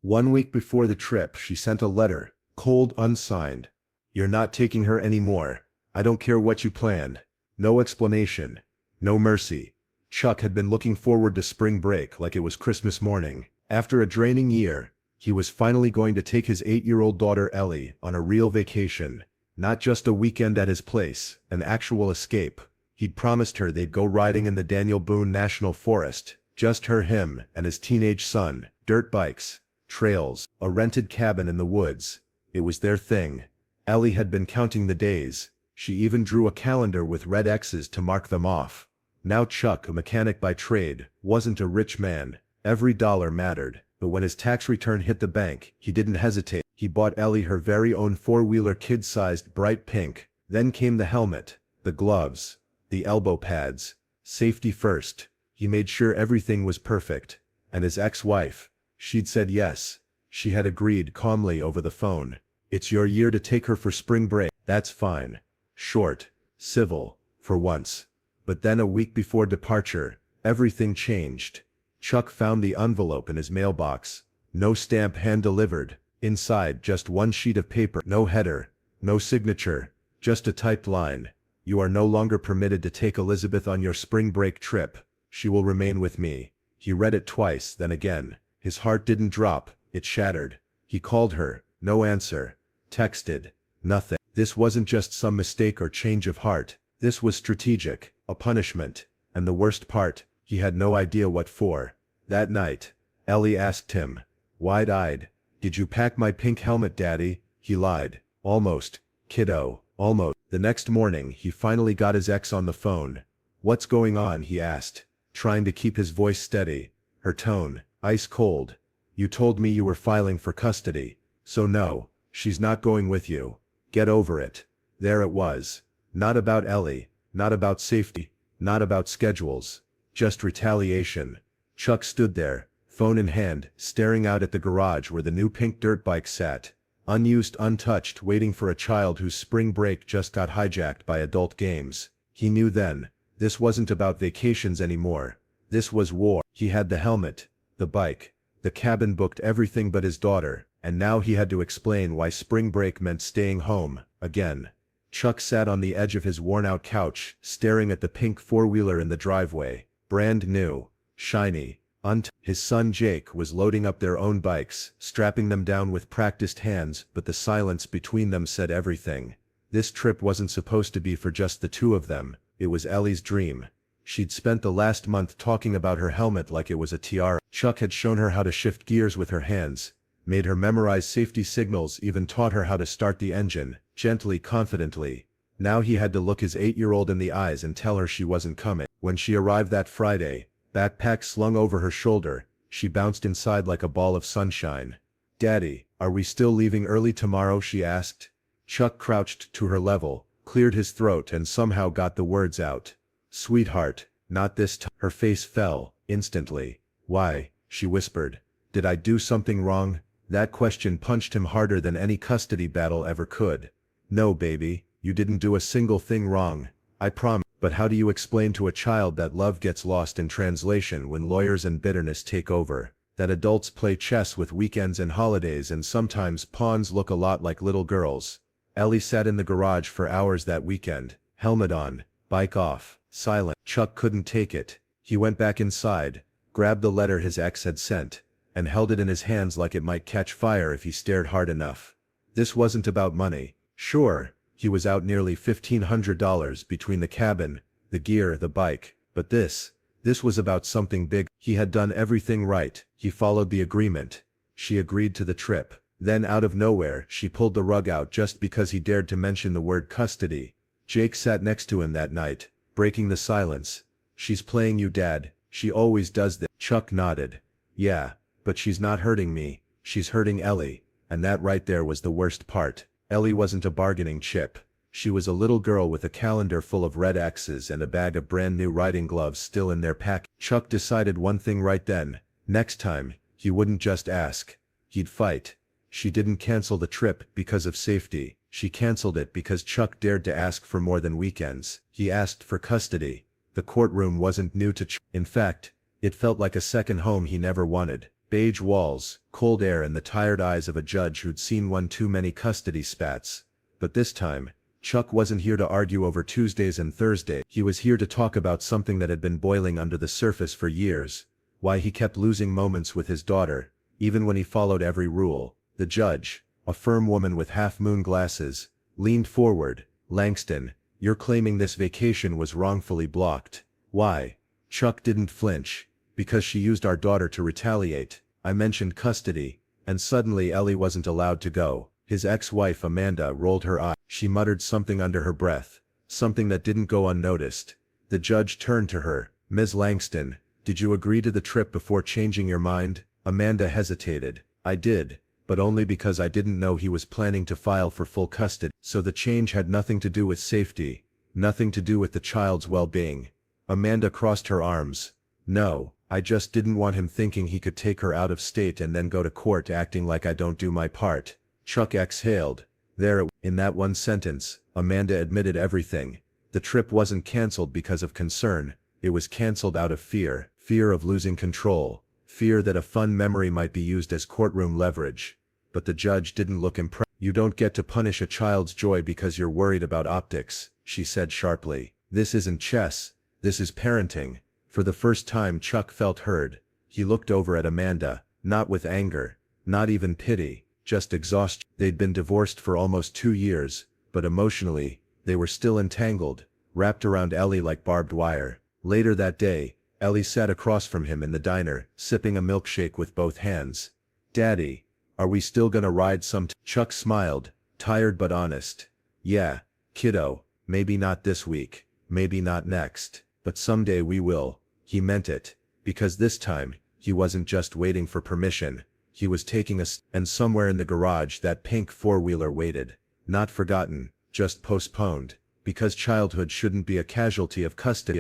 1 week before the trip, she sent a letter, cold, unsigned. "You're not taking her anymore. I don't care what you planned." No explanation. No mercy. Chuck had been looking forward to spring break like it was Christmas morning. After a draining year, he was finally going to take his 8-year-old daughter Ellie on a real vacation. Not just a weekend at his place, an actual escape. He'd promised her they'd go riding in the Daniel Boone National Forest. Just her, him, and his teenage son. Dirt bikes, trails, a rented cabin in the woods. It was their thing. Ellie had been counting the days. She even drew a calendar with red X's to mark them off. Now Chuck, a mechanic by trade, wasn't a rich man. Every dollar mattered, but when his tax return hit the bank, he didn't hesitate. He bought Ellie her very own four-wheeler kid-sized bright pink. Then came the helmet, the gloves, the elbow pads. Safety first. He made sure everything was perfect. And his ex-wife, she'd said yes. She had agreed calmly over the phone. "It's your year to take her for spring break." "That's fine." Short, civil, for once. But then a week before departure, everything changed. Chuck found the envelope in his mailbox. No stamp hand-delivered. Inside, just one sheet of paper. No header, no signature, just a typed line. "You are no longer permitted to take Elizabeth on your spring break trip. She will remain with me." He read it twice, then again. His heart didn't drop, it shattered. He called her, no answer. Texted, nothing. This wasn't just some mistake or change of heart. This was strategic, a punishment. And the worst part, he had no idea what for. That night, Ellie asked him, wide-eyed, "Did you pack my pink helmet, Daddy?" He lied. "Almost, kiddo, almost." The next morning, he finally got his ex on the phone. "What's going on?" he asked, trying to keep his voice steady. Her tone, ice cold. "You told me you were filing for custody. So no, she's not going with you. Get over it." There it was. Not about Ellie, not about safety, not about schedules. Just retaliation. Chuck stood there, phone in hand, staring out at the garage where the new pink dirt bike sat. Unused, untouched, waiting for a child whose spring break just got hijacked by adult games. He knew then, this wasn't about vacations anymore. This was war. He had the helmet, the bike, the cabin booked, everything but his daughter, and now he had to explain why spring break meant staying home, again. Chuck sat on the edge of his worn-out couch, staring at the pink four-wheeler in the driveway. Brand new, shiny, his son Jake was loading up their own bikes, strapping them down with practiced hands, but the silence between them said everything. This trip wasn't supposed to be for just the two of them. It was Ellie's dream. She'd spent the last month talking about her helmet like it was a tiara. Chuck had shown her how to shift gears with her hands, made her memorize safety signals, even taught her how to start the engine, gently, confidently. Now he had to look his 8-year-old in the eyes and tell her she wasn't coming. When she arrived that Friday, backpack slung over her shoulder, she bounced inside like a ball of sunshine. "Daddy, are we still leaving early tomorrow?" she asked. Chuck crouched to her level, cleared his throat and somehow got the words out. "Sweetheart, not this time." Her face fell, instantly. "Why?" she whispered. "Did I do something wrong?" That question punched him harder than any custody battle ever could. "No, baby, you didn't do a single thing wrong. I promise." But how do you explain to a child that love gets lost in translation when lawyers and bitterness take over? That adults play chess with weekends and holidays and sometimes pawns look a lot like little girls? Ellie sat in the garage for hours that weekend, helmet on, bike off, silent. Chuck couldn't take it. He went back inside, grabbed the letter his ex had sent, and held it in his hands like it might catch fire if he stared hard enough. This wasn't about money. Sure, he was out nearly $1,500 between the cabin, the gear, the bike, but this was about something big. He had done everything right. He followed the agreement. She agreed to the trip. Then out of nowhere, she pulled the rug out just because he dared to mention the word custody. Jake sat next to him that night, breaking the silence. "She's playing you, Dad. She always does this." Chuck nodded. "Yeah, but she's not hurting me. She's hurting Ellie." And that right there was the worst part. Ellie wasn't a bargaining chip. She was a little girl with a calendar full of red X's and a bag of brand new riding gloves still in their pack. Chuck decided one thing right then. Next time, he wouldn't just ask. He'd fight. She didn't cancel the trip because of safety. She canceled it because Chuck dared to ask for more than weekends. He asked for custody. The courtroom wasn't new to Chuck. In fact, it felt like a second home he never wanted. Beige walls, cold air and the tired eyes of a judge who'd seen one too many custody spats. But this time, Chuck wasn't here to argue over Tuesdays and Thursdays. He was here to talk about something that had been boiling under the surface for years. Why he kept losing moments with his daughter, even when he followed every rule. The judge, a firm woman with half-moon glasses, leaned forward. Langston, you're claiming this vacation was wrongfully blocked. Why? Chuck didn't flinch. Because she used our daughter to retaliate. I mentioned custody, and suddenly Ellie wasn't allowed to go. His ex-wife Amanda rolled her eye. She muttered something under her breath, something that didn't go unnoticed. The judge turned to her. Ms. Langston, did you agree to the trip before changing your mind? Amanda hesitated. I did, but only because I didn't know he was planning to file for full custody. So the change had nothing to do with safety, nothing to do with the child's well-being. Amanda crossed her arms. No, I just didn't want him thinking he could take her out of state and then go to court acting like I don't do my part. Chuck exhaled. There, in that one sentence, Amanda admitted everything. The trip wasn't cancelled because of concern, it was cancelled out of fear. Fear of losing control. Fear that a fun memory might be used as courtroom leverage. But the judge didn't look impressed. You don't get to punish a child's joy because you're worried about optics, she said sharply. This isn't chess, this is parenting. For the first time Chuck felt heard. He looked over at Amanda, not with anger, not even pity, just exhaustion. They'd been divorced for almost 2 years, but emotionally, they were still entangled, wrapped around Ellie like barbed wire. Later that day, Ellie sat across from him in the diner, sipping a milkshake with both hands. Daddy, are we still gonna ride some? Chuck smiled, tired but honest. Yeah, kiddo, maybe not this week, maybe not next, but someday we will. He meant it, because this time, he wasn't just waiting for permission, he was taking and somewhere in the garage that pink four-wheeler waited. Not forgotten, just postponed, because childhood shouldn't be a casualty of custody.